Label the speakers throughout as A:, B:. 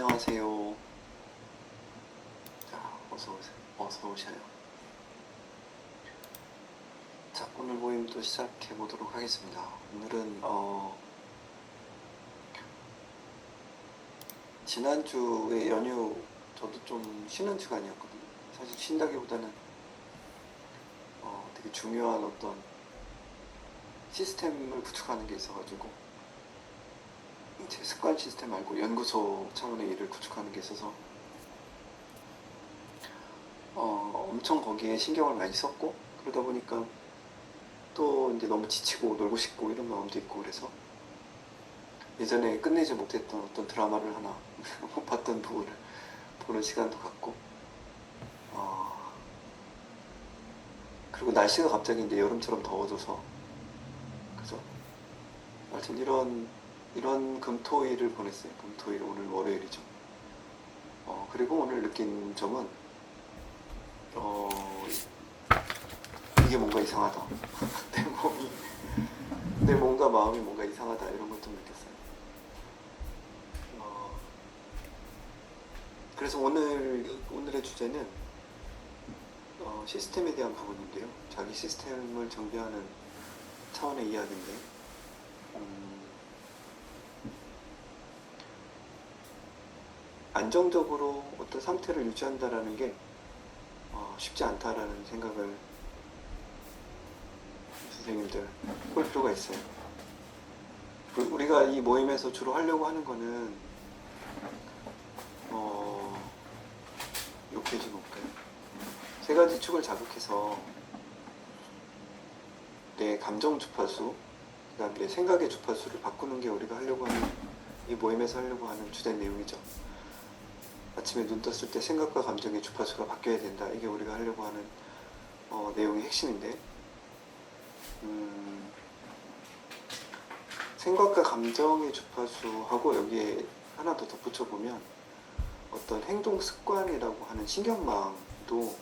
A: 안녕하세요. 자, 어서 오셔요. 자, 오늘 모임도 시작해 보도록 하겠습니다. 오늘은 지난주에 연휴 저도 좀 쉬는 주간이었거든요. 사실 쉰다기보다는 되게 중요한 어떤 시스템을 구축하는 게 있어가지고 제 습관 시스템 말고 연구소 차원의 일을 구축하는 게 있어서 엄청 거기에 신경을 많이 썼고, 그러다 보니까 또 이제 너무 지치고 놀고 싶고 이런 마음도 있고, 그래서 예전에 끝내지 못했던 어떤 드라마를 하나 못 봤던 부분을 보는 시간도 갖고, 그리고 날씨가 갑자기 이제 여름처럼 더워져서, 그죠? 하여튼 이런 금토일을 보냈어요. 금토일, 오늘 월요일이죠. 그리고 오늘 느낀 점은 이게 뭔가 이상하다. 내 몸과 마음이 뭔가 이상하다, 이런 것 좀 느꼈어요. 그래서 오늘의 주제는 시스템에 대한 부분인데요. 자기 시스템을 정비하는 차원의 이야기인데, 안정적으로 어떤 상태를 유지한다라는 게 쉽지 않다라는 생각을 선생님들 볼 필요가 있어요. 우리가 이 모임에서 주로 하려고 하는 거는 요 페이지 볼까요? 세 가지 축을 자극해서 내 감정 주파수, 그다음 내 생각의 주파수를 바꾸는 게 우리가 하려고 하는, 이 모임에서 하려고 하는 주된 내용이죠. 아침에 눈 떴을 때 생각과 감정의 주파수가 바뀌어야 된다. 이게 우리가 하려고 하는 내용의 핵심인데, 생각과 감정의 주파수하고 여기에 하나 더 덧붙여보면 어떤 행동 습관이라고 하는 신경망도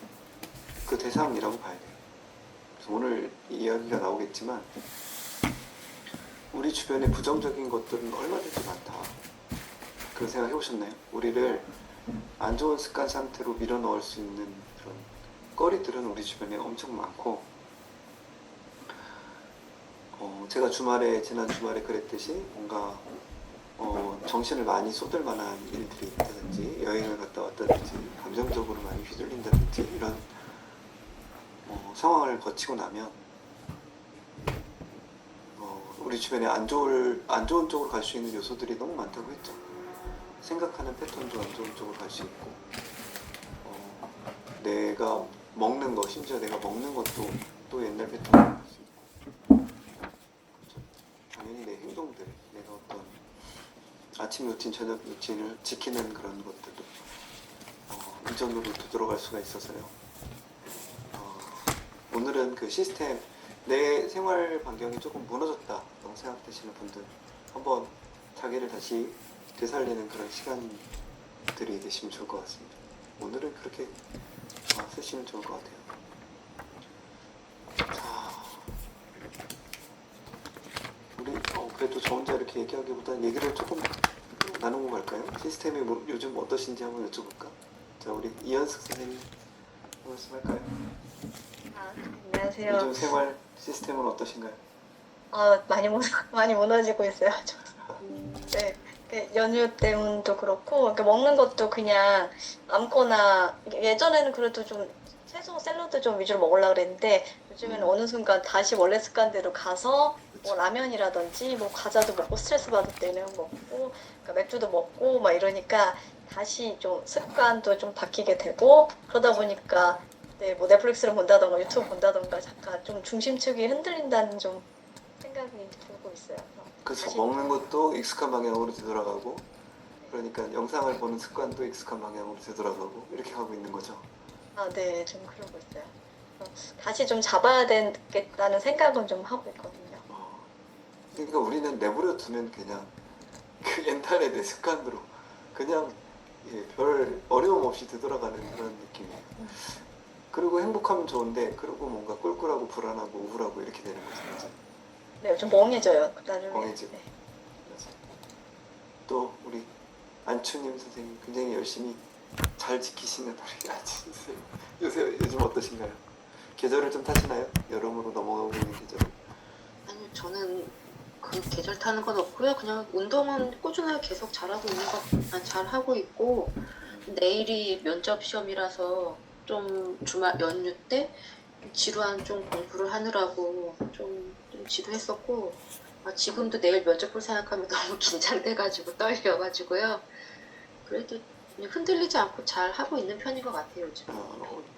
A: 그 대상이라고 봐야 돼요. 그래서 오늘 이야기가 나오겠지만 우리 주변에 부정적인 것들은 얼마든지 많다. 그런 생각 해보셨나요? 우리를 안 좋은 습관 상태로 밀어 넣을 수 있는 그런 거리들은 우리 주변에 엄청 많고, 제가 지난 주말에 그랬듯이 뭔가 정신을 많이 쏟을 만한 일들이 있다든지, 여행을 갔다 왔다든지, 감정적으로 많이 휘둘린다든지, 이런 상황을 거치고 나면 우리 주변에 안 좋은 쪽으로 갈 수 있는 요소들이 너무 많다고 했죠. 생각하는 패턴도 안 좋은 쪽으로 갈 수 있고, 내가 먹는 거, 심지어 내가 먹는 것도 또 옛날 패턴으로 갈 수 있고, 그렇죠? 당연히 내 행동들, 내가 어떤 아침 루틴, 저녁 루틴을 지키는 그런 것들도 이전으로 되돌아갈 수가 있어서요. 오늘은 그 시스템, 내 생활 반경이 조금 무너졌다라고 생각되시는 분들, 한번 자기를 다시 되살리는 그런 시간들이 되시면 좋을 것 같습니다. 오늘은 그렇게 쓰시면 좋을 것 같아요. 자, 우리 그래도 저 혼자 이렇게 얘기하기보다는 얘기를 조금 나누고 갈까요? 시스템이 요즘 어떠신지 한번 여쭤볼까? 자, 우리 이현숙 선생님 한 말씀 할까요?
B: 안녕하세요.
A: 요즘 생활 시스템은 어떠신가요?
B: 많이 무너지고 있어요. 네, 연휴 때문도 그렇고, 그러니까 먹는 것도 그냥 아무거나, 예전에는 그래도 좀 채소 샐러드 좀 위주로 먹으려고 그랬는데, 요즘에는 어느 순간 다시 원래 습관대로 가서, 뭐 라면이라든지, 뭐 과자도 먹고, 스트레스 받을 때는 먹고, 그러니까 맥주도 먹고, 막 이러니까, 다시 좀 습관도 좀 바뀌게 되고, 그러다 보니까, 네, 뭐 넷플릭스를 본다던가 유튜브 본다던가, 잠깐 좀 중심축이 흔들린다는 좀 생각이 들고 있어요.
A: 그래서
B: 다시
A: 먹는 것도 익숙한 방향으로 되돌아가고, 그러니까 영상을 보는 습관도 익숙한 방향으로 되돌아가고, 이렇게 하고 있는 거죠.
B: 네, 좀 그러고 있어요. 다시 좀 잡아야 되겠다는 생각은 좀 하고 있거든요.
A: 그러니까 우리는 내버려 두면 그냥 그 옛날의 내 습관으로 그냥 별 어려움 없이 되돌아가는 그런 느낌이에요. 그리고 행복하면 좋은데, 그리고 뭔가 꿀꿀하고 불안하고 우울하고 이렇게 되는 거죠.
B: 네, 좀 멍해져요. 나중에.
A: 멍해지고.
B: 네.
A: 또 우리 안추님 선생님 굉장히 열심히 잘 지키시는 우리 안추님 선생님 요즘 어떠신가요? 계절을 좀 타시나요? 여름으로 넘어가고 있는 계절.
C: 아니요, 저는 그 계절 타는 건 없고요. 그냥 운동은 꾸준하게 계속 잘하고 있고, 내일이 면접 시험이라서 좀 주말 연휴 때 지루한 좀 공부를 하느라고 좀 지루했었고, 지금도 내일 면접 볼 생각하면 너무 긴장돼가지고 떨려가지고요. 그래도 그냥 흔들리지 않고 잘 하고 있는 편인 것 같아요, 요즘.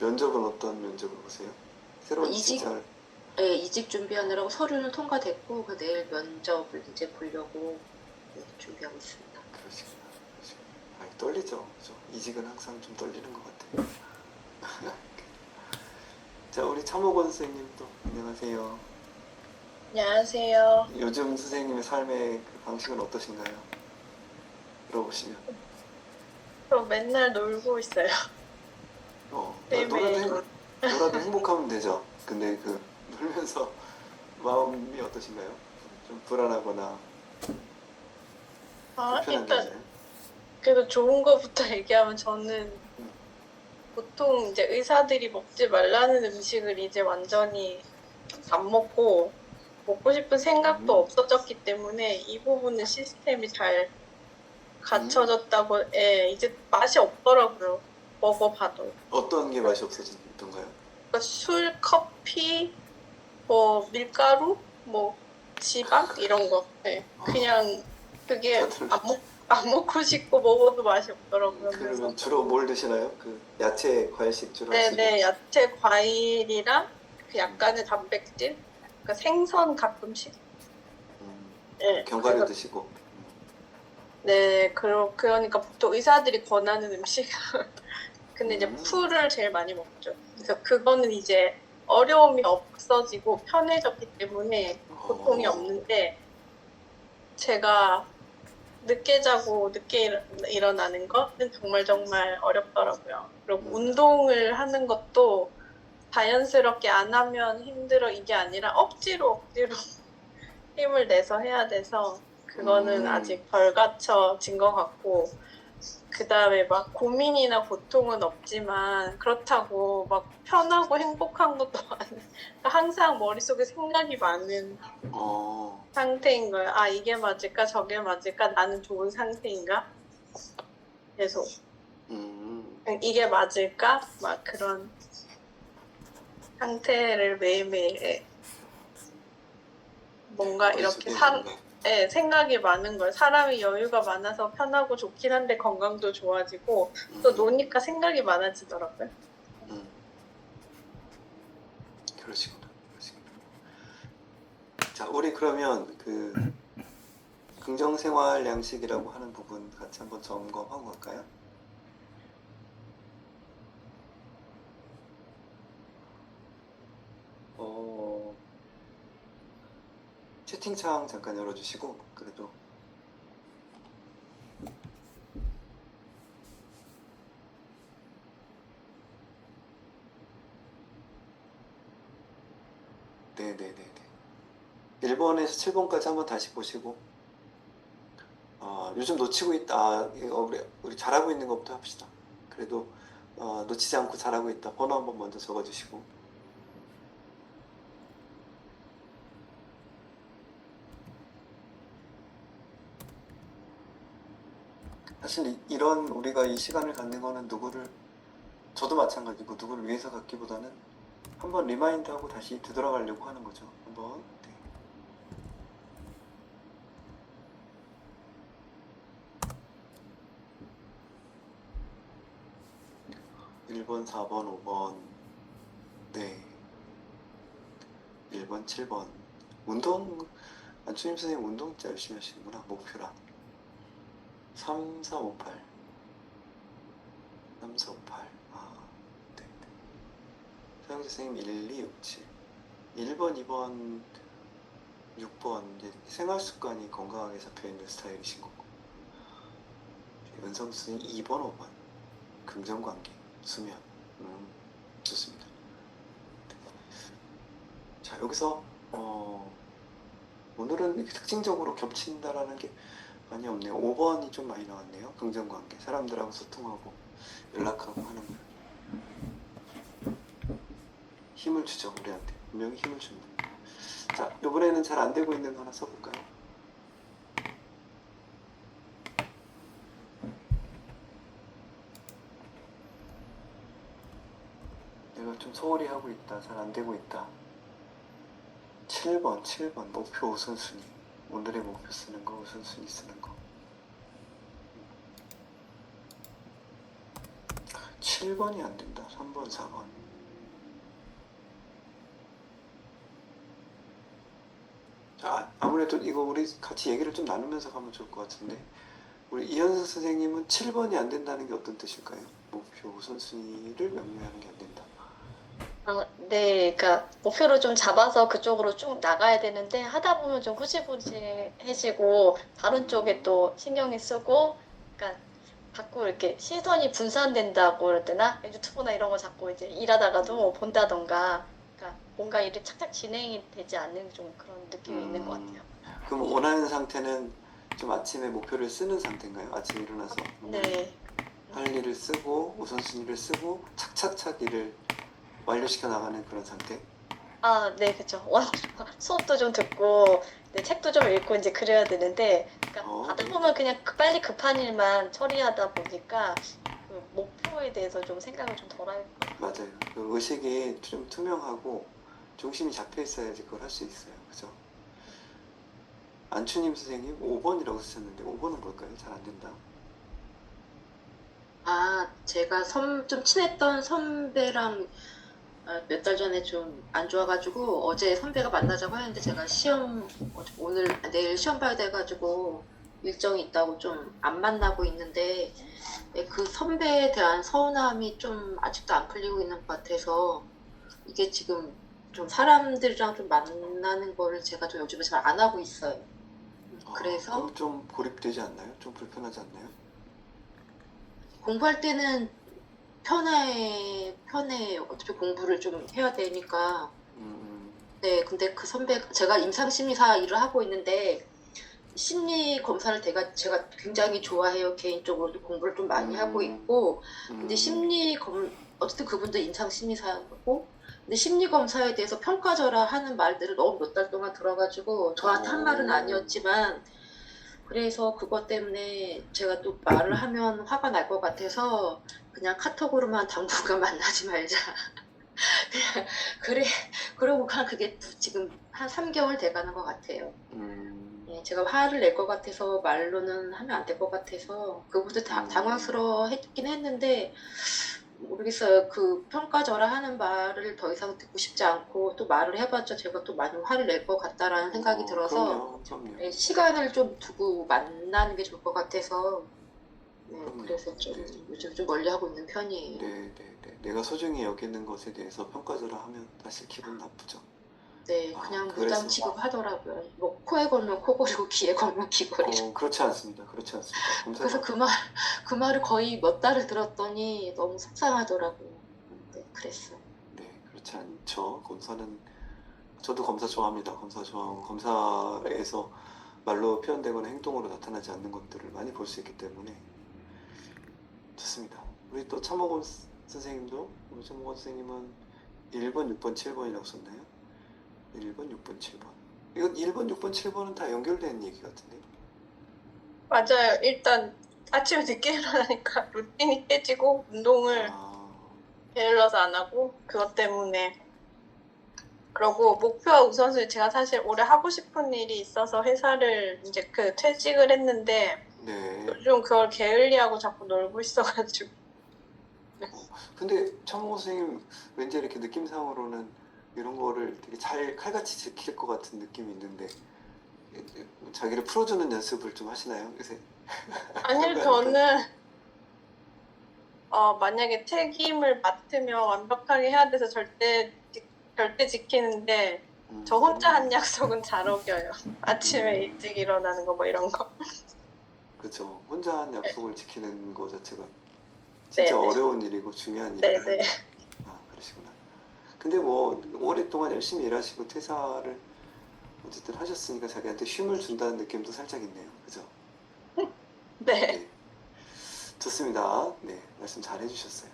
A: 면접은 어떤 면접을 보세요? 새로운
C: 이직?
A: 직장을.
C: 네, 이직 준비하느라고 서류는 통과됐고, 내일 면접을 이제 보려고 준비하고 있습니다.
A: 그러시구나. 떨리죠. 그죠? 이직은 항상 좀 떨리는 것 같아요. 자, 우리 차모건 선생님도 안녕하세요.
B: 안녕하세요.
A: 요즘 선생님의 삶의 그 방식은 어떠신가요? 물어보시면.
B: 저 맨날 놀고 있어요. 매일매일.
A: 놀아도 행복하면 되죠. 근데 그 놀면서 마음이 어떠신가요? 좀 불안하거나 불편한 게
B: 일단
A: 있나요?
B: 그래도 좋은 거부터 얘기하면 저는 보통 이제 의사들이 먹지 말라는 음식을 이제 완전히 안 먹고 먹고 싶은 생각도 없어졌기 때문에 이 부분은 시스템이 잘 갖춰졌다고, 예, 이제 맛이 없더라고요. 먹어봐도.
A: 어떤 게 맛이 없어지던가요?
B: 그러니까 술, 커피, 뭐 밀가루, 뭐 지방 이런 거. 네. 그냥 그게 안 먹고 싶고 먹어도 맛이 없더라고요.
A: 그러면 주로 뭘 드시나요? 그 야채, 과일식 주로 하시고?
B: 네네, 야채, 과일이랑 그 약간의 단백질, 그러니까 생선 가끔씩. 네,
A: 견과류 드시고.
B: 네, 그러니까 보통 의사들이 권하는 음식. 근데 이제 풀을 제일 많이 먹죠. 그래서 그거는 이제 어려움이 없어지고 편해졌기 때문에 고통이 없는데, 제가 늦게 자고 늦게 일어나는 거는 정말 어렵더라고요. 그리고 운동을 하는 것도 자연스럽게 안 하면 힘들어 이게 아니라 억지로 힘을 내서 해야 돼서 그거는 아직 덜 갖춰진 것 같고, 그 다음에 막 고민이나 고통은 없지만 그렇다고 막 편하고 행복한 것도 아니에요. 항상 머릿속에 생각이 많은 상태인 거예요. 아, 이게 맞을까 저게 맞을까, 나는 좋은 상태인가, 계속 이게 맞을까, 막 그런 상태를 매일매일 뭔가 이렇게 생각이 많은 거예요. 사람이 여유가 많아서 편하고 좋긴 한데 건강도 좋아지고 또 노니까 생각이 많아지더라고요.
A: 그러시구나. 자, 우리 그러면 그 긍정생활 양식이라고 하는 부분 같이 한번 점검하고 갈까요? 채팅창 잠깐 열어주시고, 그래도 네네네네. 1번에서 7번까지 한번 다시 보시고, 요즘 놓치고 있다. 이거 우리 잘하고 있는 것부터 합시다. 그래도 놓치지 않고 잘하고 있다. 번호 한번 먼저 적어주시고. 사실 이런 우리가 이 시간을 갖는 거는 저도 마찬가지고 누구를 위해서 갖기보다는 한번 리마인드하고 다시 되돌아가려고 하는 거죠. 한번. 네. 1번, 4번, 5번. 네. 1번, 7번. 안추님 선생님 운동 진짜 열심히 하시는구나. 목표라. 3, 4, 5, 8. 3, 4, 5, 8. 네. 서영재 선생님 1, 2, 6, 7. 1번, 2번, 6번. 이제 생활 습관이 건강하게 잡혀있는 스타일이신 거고. 연성 선생님 2번, 5번. 긍정관계, 수면. 좋습니다. 자, 여기서 오늘은 이렇게 특징적으로 겹친다라는 게 많이 없네요. 5번이 좀 많이 나왔네요. 긍정관계. 사람들하고 소통하고 연락하고 하는 거. 힘을 주죠. 우리한테. 분명히 힘을 줍니다. 자, 이번에는 잘 안 되고 있는 거 하나 써볼까요? 내가 좀 소홀히 하고 있다. 잘 안 되고 있다. 7번. 목표 우선순위. 오늘의 목표 쓰는 거, 우선순위 쓰는 거. 7번이 안 된다. 3번, 4번. 자, 아무래도 이거 우리 같이 얘기를 좀 나누면서 가면 좋을 것 같은데, 우리 이현수 선생님은 7번이 안 된다는 게 어떤 뜻일까요? 목표 우선순위를 명료하는 게 안 된다.
B: 네, 그러니까 목표를 좀 잡아서 그쪽으로 쭉 나가야 되는데 하다 보면 좀 흐지부지해지고 다른 쪽에 또 신경이 쓰고, 그러니까 자꾸 이렇게 시선이 분산된다고 그럴 때나 유튜브나 이런 거 자꾸 이제 일하다가도 본다던가, 그러니까 뭔가 일이 착착 진행이 되지 않는 좀 그런 느낌이 있는 것 같아요.
A: 그럼 원하는 상태는 좀 아침에 목표를 쓰는 상태인가요? 아침에 일어나서
B: 네.
A: 할 일을 쓰고 우선순위를 쓰고 착착착 일을 완료시켜 나가는 그런 상태?
B: 네, 그쵸. 수업도 좀 듣고, 네, 책도 좀 읽고 이제 그래야 되는데, 그러니까 하다 보면 그냥 빨리 급한 일만 처리하다 보니까 그 목표에 대해서 좀 생각을 좀 덜 하고.
A: 맞아요. 그 의식이 좀 투명하고 중심이 잡혀 있어야지 그걸 할 수 있어요. 그죠? 안추님 선생님 5번이라고 쓰셨는데 5번은 뭘까요? 잘 안 된다.
C: 제가 좀 친했던 선배랑 몇 달 전에 좀 안 좋아가지고 어제 선배가 만나자고 하는데 제가 내일 시험 봐야 돼가지고 일정이 있다고 좀 안 만나고 있는데 그 선배에 대한 서운함이 좀 아직도 안 풀리고 있는 것 같아서 이게 지금 좀 사람들이랑 좀 만나는 거를 제가 좀 요즘에 잘 안 하고 있어요. 그래서
A: 그럼 좀 고립되지 않나요? 좀 불편하지 않나요?
C: 공부할 때는 편해 어차피 공부를 좀 해야 되니까. 네, 근데 그 제가 임상심리사 일을 하고 있는데 심리 검사를 제가 굉장히 좋아해요. 개인적으로도 공부를 좀 많이 하고 있고. 근데 어쨌든 그분도 임상심리사고, 근데 심리검사에 대해서 평가절하 하는 말들을 너무 몇 달 동안 들어가지고 저한테 한 말은 아니었지만, 그래서 그것 때문에 제가 또 말을 하면 화가 날 것 같아서 그냥 카톡으로만 당분간 만나지 말자. 그러고 그게 지금 한 3개월 돼가는 것 같아요. 예, 제가 화를 낼 것 같아서 말로는 하면 안 될 것 같아서 그것도 당황스러워했긴 했는데, 모르겠어요. 그 평가절하하는 말을 더 이상 듣고 싶지 않고, 또 말을 해봤자 제가 또 많이 화를 낼 것 같다라는 생각이 들어서
A: 그럼요.
C: 예, 시간을 좀 두고 만나는 게 좋을 것 같아서, 네,
A: 그럼요.
C: 그래서 좀
A: 네.
C: 요즘 좀 멀리하고 있는 편이에요.
A: 네. 내가 소중히 여기는 것에 대해서 평가절하하면 사실 기분 나쁘죠.
C: 네, 그냥
A: 그래서-
C: 무당 취급하더라고요. 뭐 코에 걸면 코 고리고 귀에 걸면 귀 고리고.
A: 그렇지 않습니다.
C: 그래서 그 말을 거의 몇 달을 들었더니 너무 속상하더라고요. 네, 그랬어요.
A: 네, 그렇지 않죠. 저도 검사 좋아합니다. 검사 좋아하고, 검사에서 말로 표현되거나 행동으로 나타나지 않는 것들을 많이 볼 수 있기 때문에 좋습니다. 우리 또 참호곤 선생님도, 우리 참호곤 선생님은 1번, 6번, 7번이라고 썼나요? 1번, 6번, 7번. 이거 1번, 6번, 7번은 다 연결된 얘기 같은데?
B: 맞아요. 일단 아침에 늦게 일어나니까 루틴이 깨지고 운동을 게을러서 안 하고 그것 때문에. 그리고 목표와 우선순위, 제가 사실 올해 하고 싶은 일이 있어서 회사를 이제 퇴직을 했는데
A: 네.
B: 요즘 그걸 게을리하고 자꾸 놀고 있어가지고.
A: 근데 참호곤 선생님 왠지 이렇게 느낌상으로는 이런 거를 되게 잘 칼같이 지킬 것 같은 느낌이 있는데 자기를 풀어주는 연습을 좀 하시나요, 요새?
B: 아니요, 저는 만약에 책임을 맡으면 완벽하게 해야 돼서 절대 지키는데 저 혼자 한 약속은 잘 어겨요. 아침에 일찍 일어나는 거 뭐 이런 거.
A: 그렇죠. 혼자 한 약속을 지키는 거 자체가 진짜
B: 네네.
A: 어려운 일이고 중요한
B: 네네.
A: 일이고. 그러시구나. 근데 뭐 오랫동안 열심히 일하시고 퇴사를 어쨌든 하셨으니까 자기한테 쉼을 준다는 느낌도 살짝 있네요. 그죠?
B: 네.
A: 네. 좋습니다. 네, 말씀 잘 해주셨어요.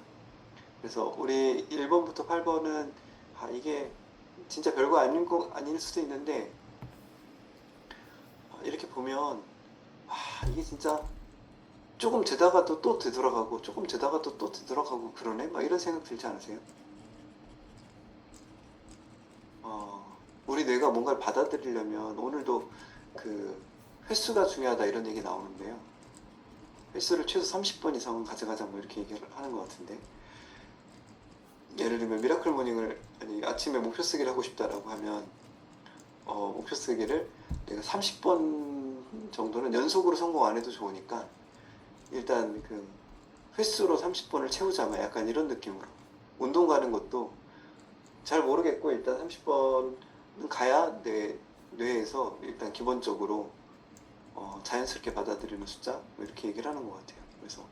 A: 그래서 우리 1번부터 8번은 이게 진짜 별거 아닐 수도 있는데 이렇게 보면 이게 진짜 조금 되다가도 또 되돌아가고 조금 되다가도 또 되돌아가고 그러네? 막 이런 생각 들지 않으세요? 우리 뇌가 뭔가를 받아들이려면 오늘도 그 횟수가 중요하다 이런 얘기 나오는데요. 횟수를 최소 30번 이상은 가져가자 뭐 이렇게 얘기를 하는 것 같은데, 예를 들면 미라클 모닝을 아침에 목표 쓰기를 하고 싶다라고 하면 목표 쓰기를 내가 30번 정도는 연속으로 성공 안 해도 좋으니까 일단 그 횟수로 30번을 채우자 막 약간 이런 느낌으로, 운동 가는 것도 잘 모르겠고 일단 30번은 가야 뇌에서 일단 기본적으로 자연스럽게 받아들이는 숫자 뭐 이렇게 얘기를 하는 것 같아요. 그래서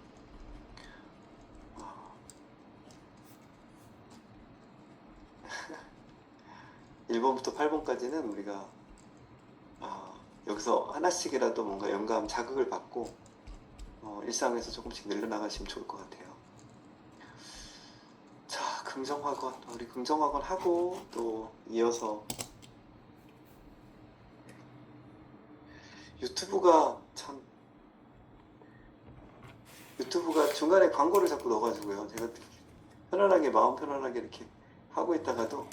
A: 1번부터 8번까지는 우리가 여기서 하나씩이라도 뭔가 영감 자극을 받고 일상에서 조금씩 늘려나가시면 좋을 것 같아요. 자, 긍정학원, 우리 긍정학원 하고 또 이어서 유튜브가 중간에 광고를 자꾸 넣어가지고요. 제가 편안하게 마음 편안하게 이렇게 하고 있다가도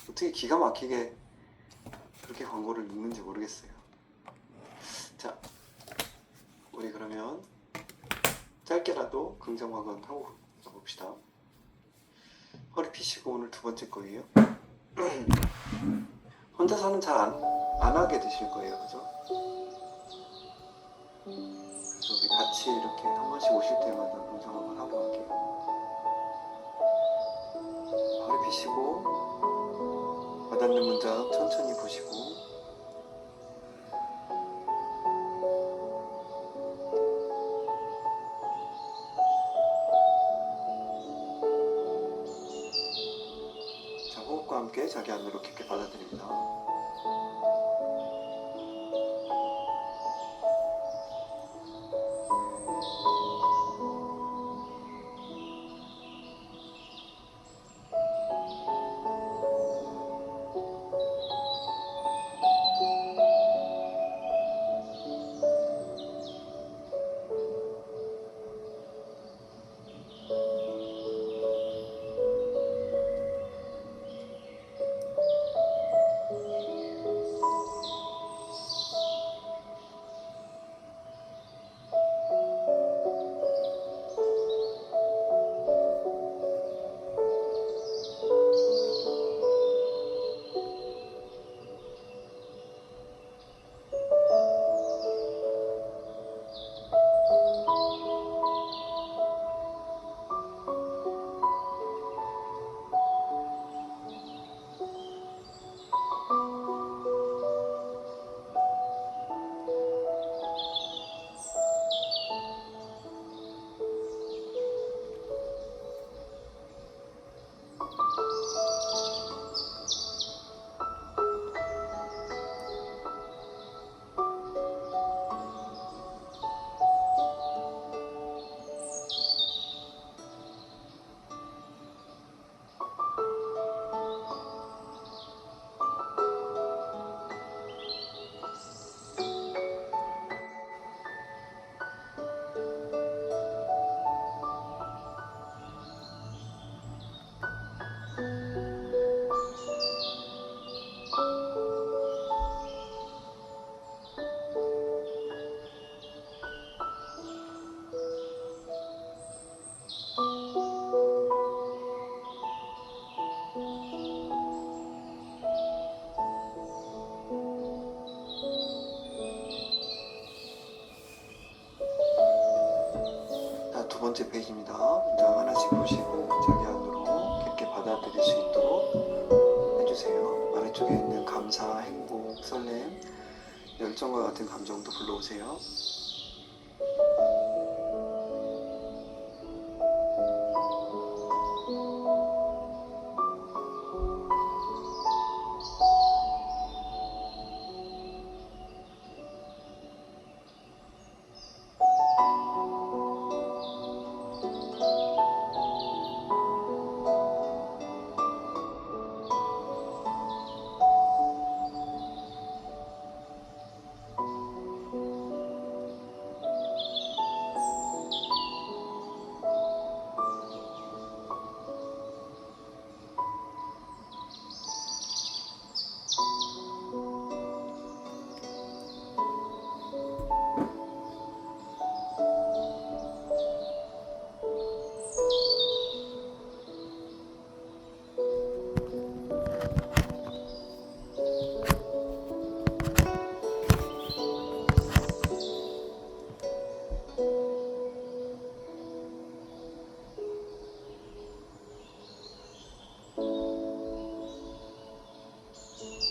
A: 어떻게 기가 막히게 그렇게 광고를 넣는지 모르겠어요. 자, 우리 그러면 짧게라도 긍정학원 하고 가봅시다. 허리 펴시고 오늘 두 번째 거예요. 혼자서는 잘 안 하게 되실 거예요, 그죠? 그래서 우리 같이 이렇게 한 번씩 오실 때마다 긍정학원 하고 갈게요. 허리 펴시고 와닿는 문장 천천히 보시고, 자, 호흡과 함께 자기 안으로 깊게 받아들입니다. 두 번째 페이지입니다. 문장 하나씩 보시고 자기 안으로 깊게 받아들일 수 있도록 해주세요. 아래쪽에 있는 감사, 행복, 설렘, 열정과 같은 감정도 불러오세요.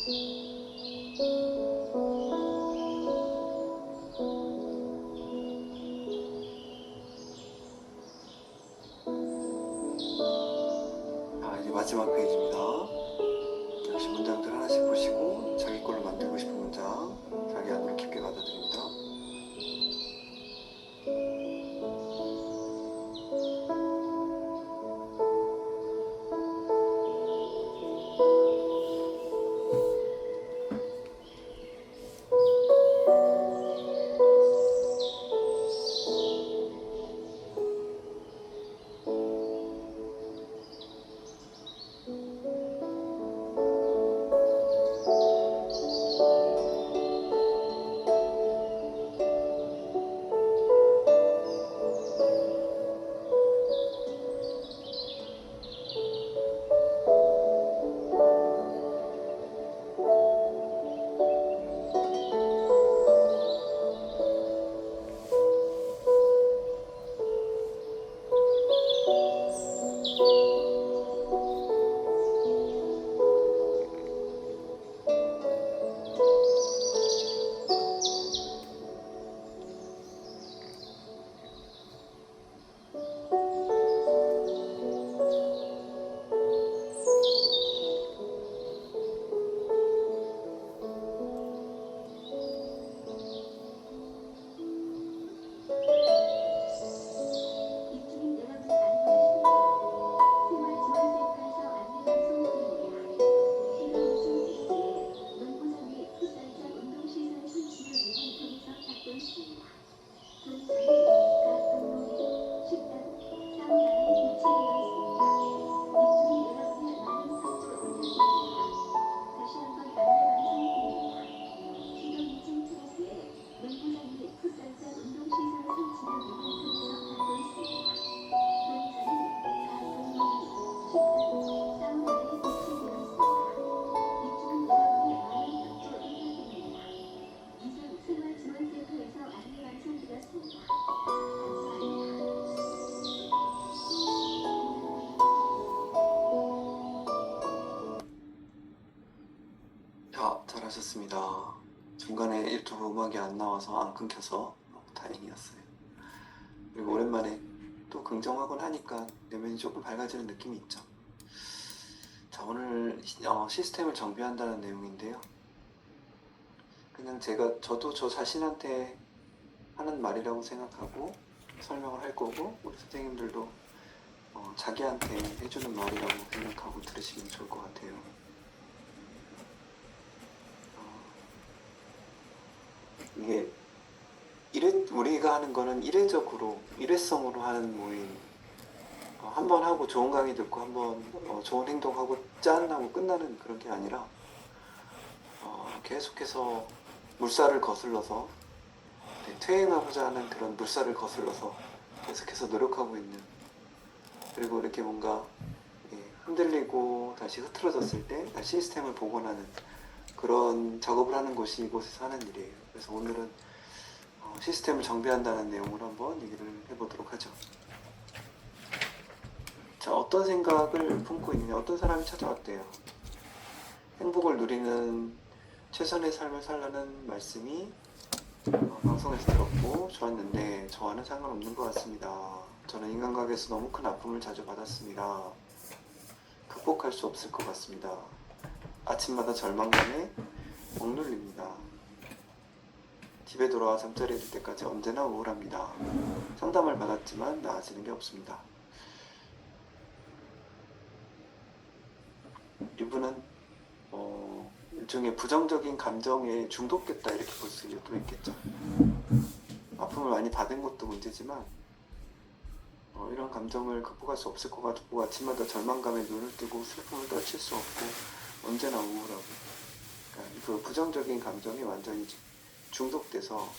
A: 자, 이제 마지막 페이지입니다. 역시 문장들 하나씩 보시고 자기 걸로 만들고 싶은 문장 자기 안으로 깊게 받아들입니다. 자, 잘하셨습니다. 중간에 유튜브 음악이 안 나와서 안 끊겨서 다행이었어요. 그리고 오랜만에 또 긍정하곤 하니까 내면이 조금 밝아지는 느낌이 있죠. 자, 오늘 시스템을 정비한다는 내용인데요. 그냥 저도 저 자신한테 하는 말이라고 생각하고 설명을 할 거고, 우리 선생님들도 자기한테 해주는 말이라고 생각하고 들으시면 좋을 것 같아요. 이게 우리가 하는 거는 일회성으로 하는 모임. 한 번 하고 좋은 강의 듣고 한 번 좋은 행동하고 짠 하고 끝나는 그런 게 아니라 계속해서 물살을 거슬러서 퇴행하고자 하는 그런 물살을 거슬러서 계속해서 노력하고 있는, 그리고 이렇게 뭔가 흔들리고 다시 흐트러졌을 때 다시 시스템을 복원하는 그런 작업을 하는 곳이 이곳에서 하는 일이에요. 그래서 오늘은 시스템을 정비한다는 내용으로 한번 얘기를 해보도록 하죠. 자, 어떤 생각을 품고 있느냐, 어떤 사람이 찾아왔대요. 행복을 누리는 최선의 삶을 살라는 말씀이 방송에서 들었고 좋았는데 저와는 상관없는 것 같습니다. 저는 인간관계에서 너무 큰 아픔을 자주 받았습니다. 극복할 수 없을 것 같습니다. 아침마다 절망감에 억눌립니다. 집에 돌아와 잠자리에 들 때까지 언제나 우울합니다. 상담을 받았지만 나아지는 게 없습니다. 이분은 일종의 부정적인 감정에 중독됐다 이렇게 볼 수도 있겠죠. 아픔을 많이 받은 것도 문제지만 이런 감정을 극복할 수 없을 것 같고 아침마다 절망감에 눈을 뜨고 슬픔을 떨칠 수 없고 언제나 우울하고, 그러니까 그 부정적인 감정에 완전히 중독돼서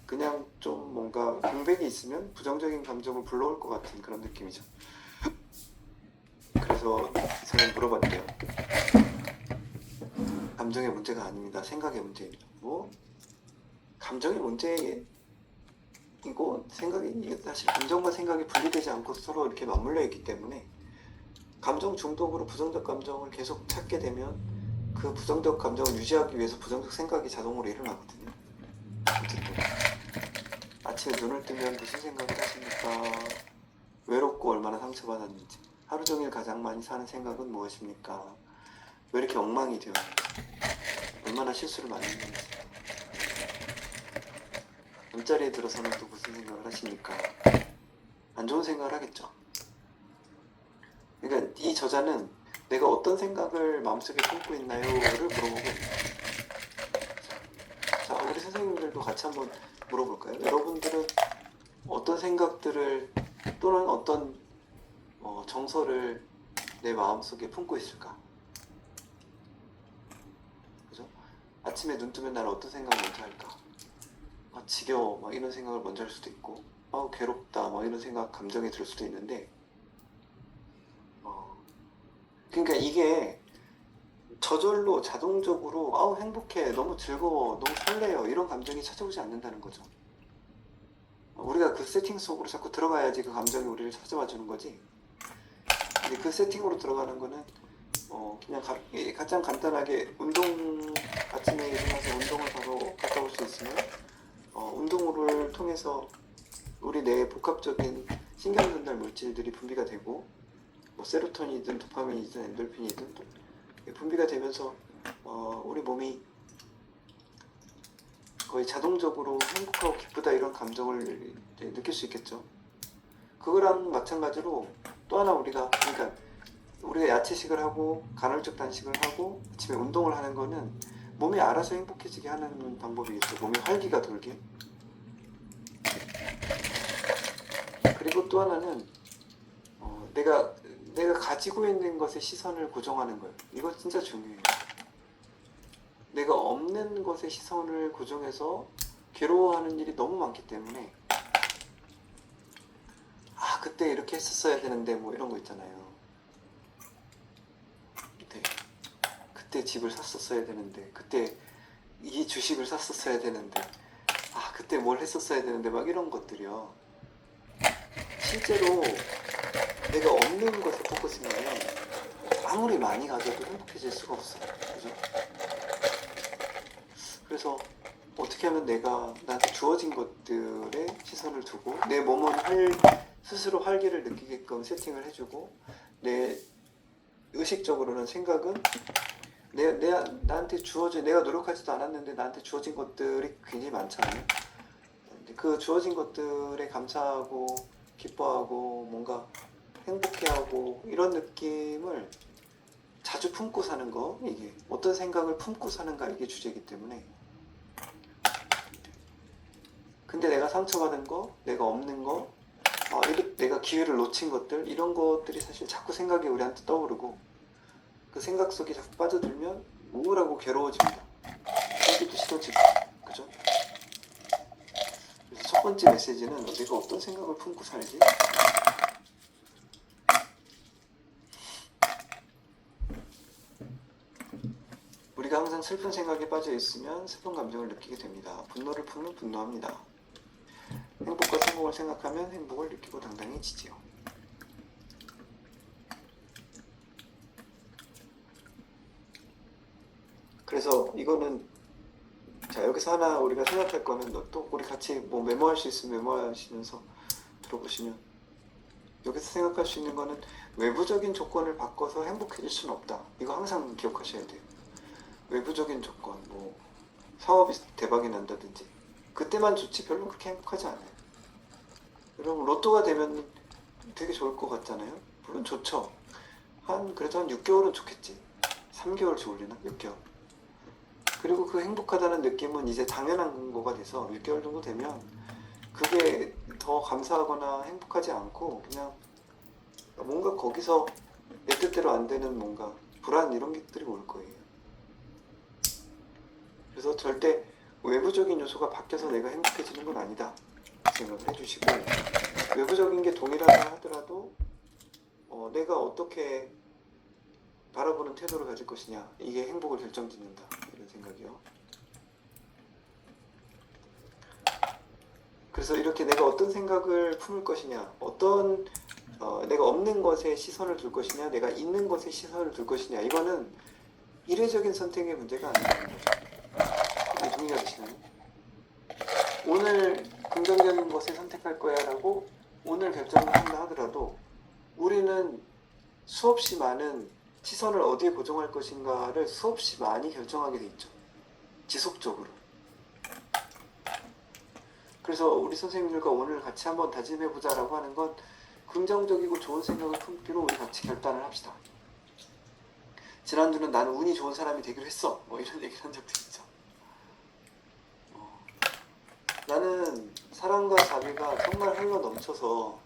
A: 그냥 좀 뭔가 공백이 있으면 부정적인 감정을 불러올 것 같은 그런 느낌이죠. 그래서 이 사람이 물어봤대요. 감정의 문제가 아닙니다. 생각의 문제입니다. 뭐? 감정의 문제이고 생각이 사실 감정과 생각이 분리되지 않고 서로 이렇게 맞물려 있기 때문에 감정 중독으로 부정적 감정을 계속 찾게 되면 그 부정적 감정을 유지하기 위해서 부정적 생각이 자동으로 일어나거든요. 어쨌든 아침에 눈을 뜨면 무슨 생각을 하십니까? 외롭고 얼마나 상처받았는지, 하루 종일 가장 많이 사는 생각은 무엇입니까? 왜 이렇게 엉망이 되었는지, 얼마나 실수를 많이 했는지, 잠자리에 들어서는 또 무슨 생각을 하십니까? 안 좋은 생각을 하겠죠. 그러니까 이 저자는 내가 어떤 생각을 마음속에 품고 있나요?를 물어보고, 자, 우리 선생님들도 같이 한번 물어볼까요? 여러분들은 어떤 생각들을 또는 어떤 정서를 내 마음속에 품고 있을까? 그죠? 아침에 눈 뜨면 나는 어떤 생각을 먼저 할까? 아, 지겨워, 막 이런 생각을 먼저 할 수도 있고, 아, 괴롭다, 막 이런 생각, 감정이 들 수도 있는데, 그러니까 이게 저절로 자동적으로 아우 행복해, 너무 즐거워, 너무 설레요 이런 감정이 찾아오지 않는다는 거죠. 우리가 그 세팅 속으로 자꾸 들어가야지 그 감정이 우리를 찾아와 주는 거지. 근데 그 세팅으로 들어가는 거는 그냥 가장 간단하게 아침에 일어나서 운동을 바로 갔다 올 수 있으면 운동을 통해서 우리 뇌의 복합적인 신경 전달 물질들이 분비가 되고 뭐 세로토닌이든 도파민이든 엔돌핀이든 분비가 되면서 우리 몸이 거의 자동적으로 행복하고 기쁘다 이런 감정을 느낄 수 있겠죠. 그거랑 마찬가지로 또 하나 그러니까 우리가 야채식을 하고 간헐적 단식을 하고 아침에 운동을 하는 거는 몸이 알아서 행복해지게 하는 방법이겠죠. 몸이 활기가 돌게. 그리고 또 하나는 내가 가지고 있는 것에 시선을 고정하는 거예요. 이거 진짜 중요해요. 내가 없는 것에 시선을 고정해서 괴로워하는 일이 너무 많기 때문에 아 그때 이렇게 했었어야 되는데 뭐 이런 거 있잖아요. 그때 집을 샀었어야 되는데 그때 이 주식을 샀었어야 되는데 아 그때 뭘 했었어야 되는데 막 이런 것들이요. 실제로 내가 없는 것에 포커싱하면 아무리 많이 가져도 행복해질 수가 없어요. 그죠? 그래서 어떻게 하면 내가 나한테 주어진 것들에 시선을 두고 내 몸은 스스로 활기를 느끼게끔 세팅을 해주고 내 의식적으로는 생각은 나한테 주어진 내가 노력하지도 않았는데 나한테 주어진 것들이 굉장히 많잖아요. 그 주어진 것들에 감사하고 기뻐하고 뭔가 행복해하고 이런 느낌을 자주 품고 사는 거, 이게 어떤 생각을 품고 사는가 이게 주제이기 때문에. 근데 내가 상처받은 거, 내가 없는 거, 내가 기회를 놓친 것들 이런 것들이 사실 자꾸 생각이 우리한테 떠오르고 그 생각 속에 자꾸 빠져들면 우울하고 괴로워집니다. 그러기도 싫어지고, 그죠? 그래서 첫 번째 메시지는 내가 어떤 생각을 품고 살지? 우리가 항상 슬픈 생각에 빠져 있으면 슬픈 감정을 느끼게 됩니다. 분노를 품으면 분노합니다. 행복과 성공을 생각하면 행복을 느끼고 당당해지지요. 그래서 이거는 자 여기서 하나 우리가 생각할 거는 또 우리 같이 뭐 메모할 수 있으면 메모하시면서 들어보시면 여기서 생각할 수 있는 거는 외부적인 조건을 바꿔서 행복해질 수는 없다. 이거 항상 기억하셔야 돼요. 외부적인 조건, 뭐 사업이 대박이 난다든지 그때만 좋지 별로 그렇게 행복하지 않아요. 여러분 로또가 되면 되게 좋을 것 같잖아요. 물론 좋죠. 그래도 한 6개월은 좋겠지. 3개월 좋으려나? 6개월. 그리고 그 행복하다는 느낌은 이제 당연한 거가 돼서 6개월 정도 되면 그게 더 감사하거나 행복하지 않고 그냥 뭔가 거기서 내 뜻대로 안 되는 뭔가 불안 이런 것들이 올 거예요. 그래서 절대 외부적인 요소가 바뀌어서 내가 행복해지는 건 아니다 생각을 해주시고 외부적인 게 동일하다 하더라도 내가 어떻게 바라보는 태도를 가질 것이냐 이게 행복을 결정짓는다 이런 생각이요. 그래서 이렇게 내가 어떤 생각을 품을 것이냐 어떤 내가 없는 것에 시선을 둘 것이냐, 내가 있는 것에 시선을 둘 것이냐, 이거는 이례적인 선택의 문제가 아니라는 거죠. 동의가 되시나요? 오늘 긍정적인 것을 선택할 거야 라고 오늘 결정을 한다 하더라도 우리는 수없이 많은 시선을 어디에 고정할 것인가를 수없이 많이 결정하게 돼 있죠. 지속적으로. 그래서 우리 선생님들과 오늘 같이 한번 다짐해보자 라고 하는 건 긍정적이고 좋은 생각을 품기로 우리 같이 결단을 합시다. 지난주는 나는 운이 좋은 사람이 되기로 했어. 뭐 이런 얘기를 한 적도 있죠. 나는 사랑과 자비가 정말 흘러 넘쳐서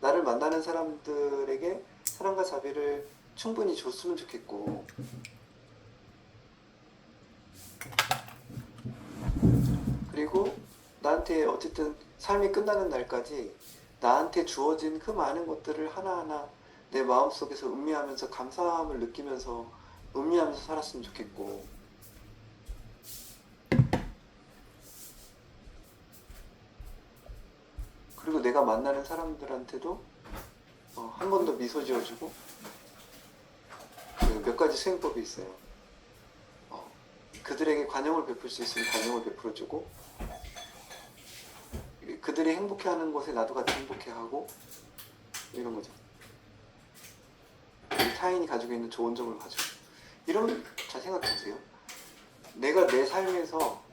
A: 나를 만나는 사람들에게 사랑과 자비를 충분히 줬으면 좋겠고, 그리고 나한테 어쨌든 삶이 끝나는 날까지 나한테 주어진 그 많은 것들을 하나하나 내 마음속에서 음미하면서 감사함을 느끼면서 음미하면서 살았으면 좋겠고, 그리고 내가 만나는 사람들한테도 한 번 더 미소 지어주고, 몇 가지 수행법이 있어요. 그들에게 관용을 베풀 수 있으면 관용을 베풀어주고, 그들이 행복해하는 곳에 나도 같이 행복해하고, 이런 거죠. 타인이 가지고 있는 좋은 점을 가지고, 이런, 잘 생각해보세요. 내가 내 삶에서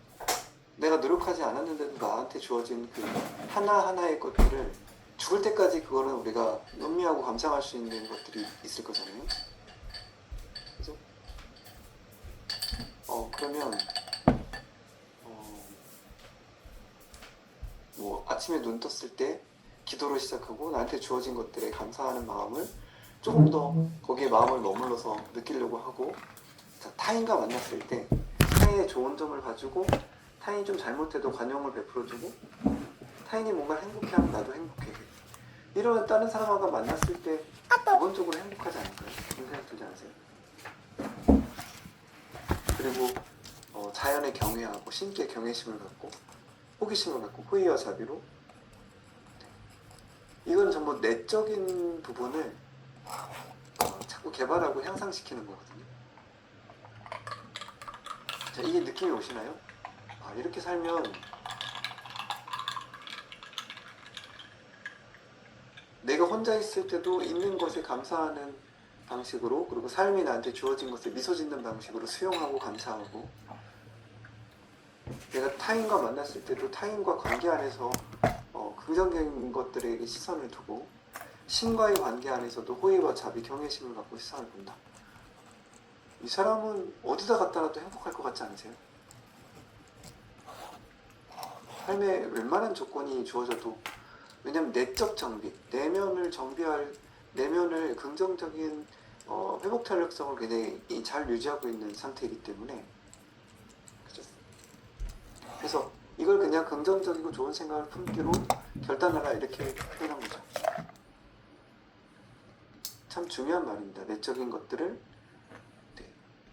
A: 내가 노력하지 않았는데도 나한테 주어진 그 하나하나의 것들을 죽을 때까지 그거는 우리가 음미하고 감상할 수 있는 것들이 있을 거잖아요. 그죠? 그러면 뭐 아침에 눈 떴을 때 기도를 시작하고 나한테 주어진 것들에 감사하는 마음을 조금 더 거기에 마음을 머물러서 느끼려고 하고, 자, 타인과 만났을 때 타인의 좋은 점을 봐주고 타인이 좀 잘못해도 관용을 베풀어주고, 타인이 뭔가 행복해하면 나도 행복해. 이런 다른 사람과 만났을 때 기본적으로 행복하지 않을까요? 그런 생각 들지 않으세요? 그리고 자연에 경외하고 신께 경외심을 갖고 호기심을 갖고 호의와 자비로, 이건 전부 내적인 부분을 자꾸 개발하고 향상시키는 거거든요. 자, 이게 느낌이 오시나요? 이렇게 살면 내가 혼자 있을 때도 있는 것에 감사하는 방식으로, 그리고 삶이 나한테 주어진 것에 미소 짓는 방식으로 수용하고 감사하고, 내가 타인과 만났을 때도 타인과 관계 안에서 긍정적인 것들에게 시선을 두고, 신과의 관계 안에서도 호의와 자비, 경외심을 갖고 시선을 본다. 이 사람은 어디다 갖다 놔도 행복할 것 같지 않으세요? 삶에 웬만한 조건이 주어져도, 왜냐면 내적 정비, 내면을 정비할, 내면을 긍정적인 회복 탄력성을 굉장히 잘 유지하고 있는 상태이기 때문에, 그죠? 그래서 이걸 그냥 긍정적이고 좋은 생각을 품기로 결단하라, 이렇게 표현한 거죠. 참 중요한 말입니다. 내적인 것들을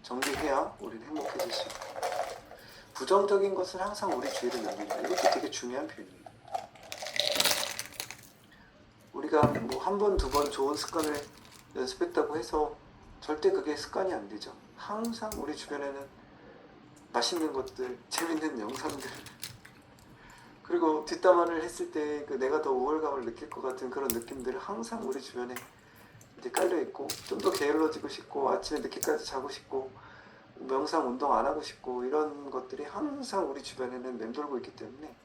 A: 정비해야 우리는 행복해질 수 있고, 부정적인 것은 항상 우리 주위를 남긴다. 이것도 되게 중요한 표현이에요. 우리가 뭐 한 번, 두 번 좋은 습관을 연습했다고 해서 절대 그게 습관이 안 되죠. 항상 우리 주변에는 맛있는 것들, 재밌는 영상들, 그리고 뒷담화를 했을 때 그 내가 더 우월감을 느낄 것 같은 그런 느낌들을 항상 우리 주변에 이제 깔려있고, 좀 더 게을러지고 싶고, 아침에 늦게까지 자고 싶고, 명상 운동 안 하고 싶고, 이런 것들이 항상 우리 주변에는 맴돌고 있기 때문에,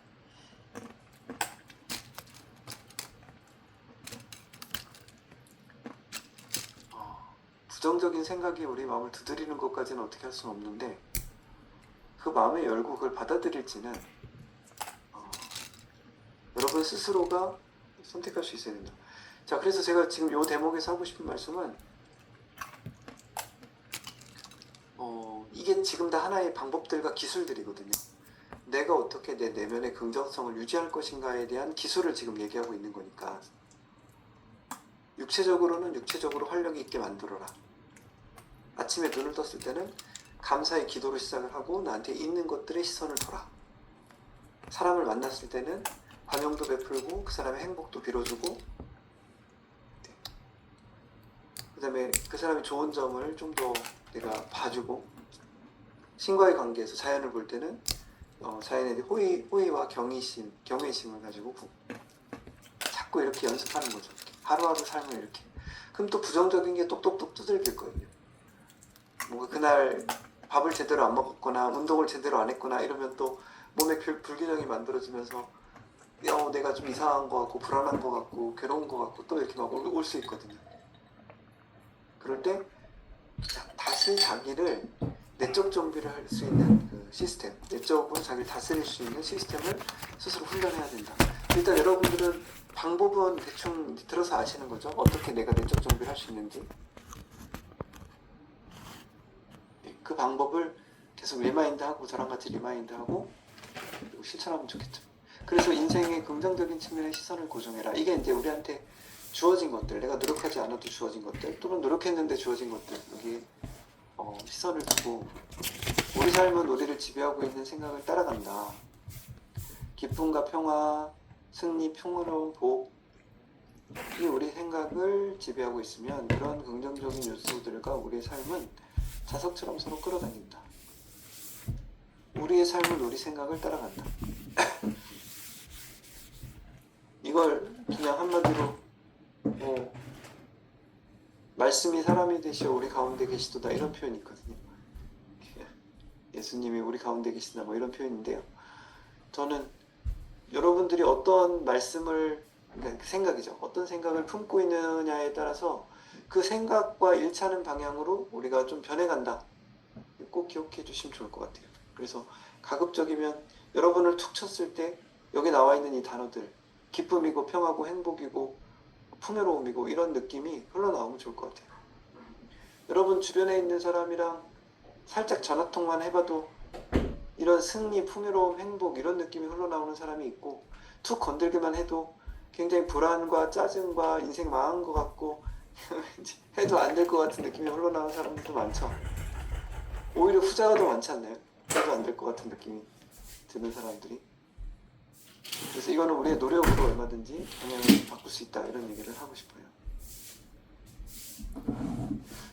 A: 부정적인 생각이 우리 마음을 두드리는 것까지는 어떻게 할 수는 없는데, 그 마음을 열고 그걸 받아들일지는 여러분 스스로가 선택할 수 있어야 된다. 자, 그래서 제가 지금 이 대목에서 하고 싶은 말씀은, 이게 지금 다 하나의 방법들과 기술들이거든요. 내가 어떻게 내 내면의 긍정성을 유지할 것인가에 대한 기술을 지금 얘기하고 있는 거니까, 육체적으로는 육체적으로 활력이 있게 만들어라. 아침에 눈을 떴을 때는 감사의 기도로 시작을 하고 나한테 있는 것들에 시선을 둬라. 사람을 만났을 때는 관용도 베풀고 그 사람의 행복도 빌어주고, 그다음에 그 사람이 좋은 점을 좀 더 내가 봐주고, 신과의 관계에서 자연을 볼 때는 자연에 대해 호의와 경외심을 가지고 자꾸 이렇게 연습하는 거죠. 하루하루 삶을 이렇게. 그럼 또 부정적인 게 똑똑똑 두들길 거예요. 뭔가 그날 밥을 제대로 안 먹었거나 운동을 제대로 안 했거나 이러면 또 몸에 불균형이 만들어지면서 내가 좀 이상한 것 같고 불안한 것 같고 괴로운 것 같고 또 이렇게 막 올 수 있거든요. 그럴 때 다시 자기를 내적 정비를 할 수 있는 그 시스템, 내적으로 자기를 다스릴 수 있는 시스템을 스스로 훈련해야 된다. 일단 여러분들은 방법은 대충 들어서 아시는 거죠? 어떻게 내가 내적 정비를 할 수 있는지. 그 방법을 계속 리마인드하고 저랑 같이 리마인드하고 그리고 실천하면 좋겠죠. 그래서 인생의 긍정적인 측면의 시선을 고정해라. 이게 이제 우리한테 주어진 것들, 내가 노력하지 않아도 주어진 것들, 또는 노력했는데 주어진 것들, 여기에 시선을 두고 우리 삶은 우리를 지배하고 있는 생각을 따라간다. 기쁨과 평화, 승리, 평화로운 복이 우리 생각을 지배하고 있으면 그런 긍정적인 요소들과 우리의 삶은 자석처럼 서로 끌어다닌다. 우리의 삶은 우리 생각을 따라간다. 이걸 그냥 한마디로 말씀이 사람이 되시어 우리 가운데 계시도다 이런 표현이 있거든요. 예수님이 우리 가운데 계시다 뭐 이런 표현인데요. 저는 여러분들이 어떤 말씀을, 그러니까 생각이죠. 어떤 생각을 품고 있느냐에 따라서 그 생각과 일치하는 방향으로 우리가 좀 변해간다. 꼭 기억해 주시면 좋을 것 같아요. 그래서 가급적이면 여러분을 툭 쳤을 때 여기 나와 있는 이 단어들, 기쁨이고 평화고 행복이고 풍요로움이고 이런 느낌이 흘러나오면 좋을 것 같아요. 여러분 주변에 있는 사람이랑 살짝 전화통화만 해봐도 이런 승리, 풍요로움, 행복 이런 느낌이 흘러나오는 사람이 있고, 툭 건들기만 해도 굉장히 불안과 짜증과 인생 망한 것 같고 해도 안 될 것 같은 느낌이 흘러나오는 사람들도 많죠. 오히려 후자가 더 많지 않나요? 해도 안 될 것 같은 느낌이 드는 사람들이. 그래서 이거는 우리의 노력으로 얼마든지 방향을 바꿀 수 있다 이런 얘기를 하고 싶어요.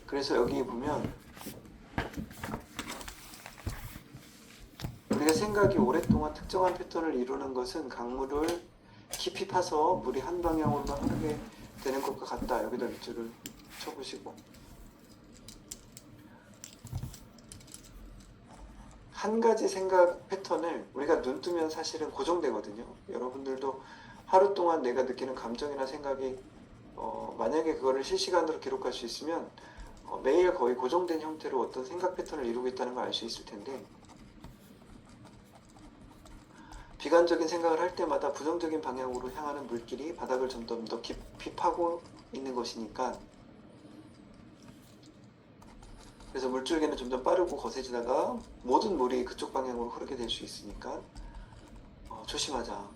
A: 그래서 여기 보면 우리가 생각이 오랫동안 특정한 패턴을 이루는 것은 강물을 깊이 파서 물이 한 방향으로만 흐르게 되는 것과 같다. 여기다 밑줄을 쳐보시고, 한 가지 생각 패턴을 우리가 눈 뜨면 사실은 고정되거든요. 여러분들도 하루 동안 내가 느끼는 감정이나 생각이 만약에 그거를 실시간으로 기록할 수 있으면 매일 거의 고정된 형태로 어떤 생각 패턴을 이루고 있다는 걸 알 수 있을 텐데, 비관적인 생각을 할 때마다 부정적인 방향으로 향하는 물길이 바닥을 점점 더 깊이 파고 있는 것이니까, 그래서 물줄기는 점점 빠르고 거세지다가 모든 물이 그쪽 방향으로 흐르게 될 수 있으니까 조심하자.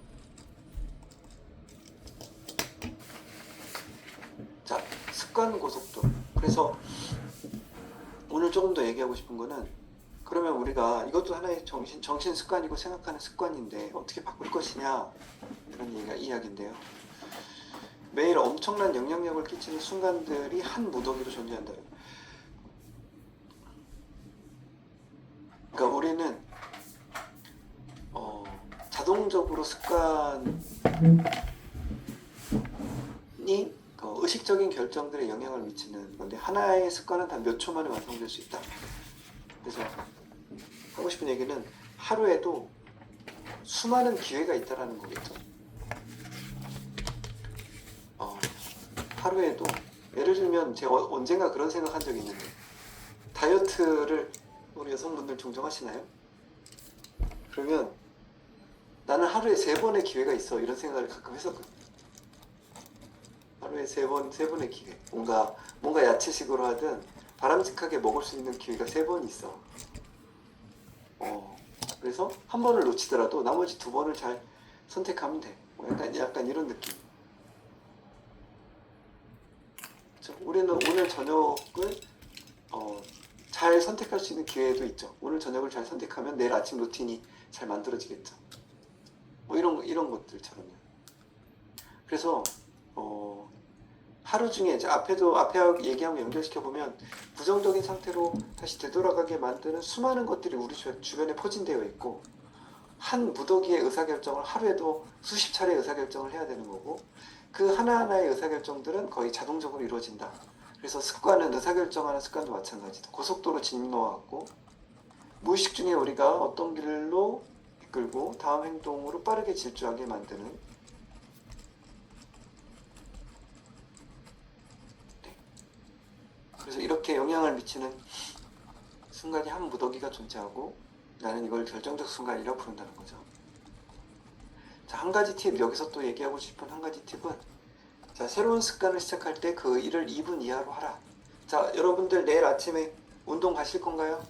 A: 자, 습관 고속도로. 그래서 오늘 조금 더 얘기하고 싶은 거는, 그러면 우리가 이것도 하나의 정신 습관이고 생각하는 습관인데 어떻게 바꿀 것이냐 이런 이야기인데요. 매일 엄청난 영향력을 끼치는 순간들이 한 무더기로 존재한다. 그러니까 우리는 자동적으로 습관이 의식적인 결정들에 영향을 미치는 건데, 하나의 습관은 단 몇 초 만에 완성될 수 있다. 그래서 하고 싶은 얘기는 하루에도 수많은 기회가 있다라는 거겠죠. 하루에도 예를 들면 제가 언젠가 그런 생각한 적이 있는데, 다이어트를 우리 여성분들 종종 하시나요? 그러면 나는 하루에 3번의 기회가 있어 이런 생각을 가끔 했었거든요. 하루에 3번의 기회. 뭔가 야채식으로 하든 바람직하게 먹을 수 있는 기회가 3번 있어. 그래서 한 번을 놓치더라도 나머지 2번을 잘 선택하면 돼. 약간 이런 느낌. 우리는 오늘 저녁을 잘 선택할 수 있는 기회도 있죠. 오늘 저녁을 잘 선택하면 내일 아침 루틴이 잘 만들어지겠죠. 이런 것들처럼요. 그래서 하루 중에 이제 앞에 얘기하고 연결시켜 보면 부정적인 상태로 다시 되돌아가게 만드는 수많은 것들이 우리 주변에 포진되어 있고, 한 무더기의 의사결정을 하루에도 수십 차례 의사결정을 해야 되는 거고, 그 하나하나의 의사결정들은 거의 자동적으로 이루어진다. 그래서 습관은 의사결정하는 습관도 마찬가지다. 고속도로 진로와 같고, 무의식 중에 우리가 어떤 길로 이끌고 다음 행동으로 빠르게 질주하게 만드는, 네. 그래서 이렇게 영향을 미치는 순간이 한 무더기가 존재하고, 나는 이걸 결정적 순간이라고 부른다는 거죠. 자, 한 가지 팁, 여기서 또 얘기하고 싶은 한 가지 팁은, 자, 새로운 습관을 시작할 때 그 일을 2분 이하로 하라. 자, 여러분들 내일 아침에 운동 가실 건가요?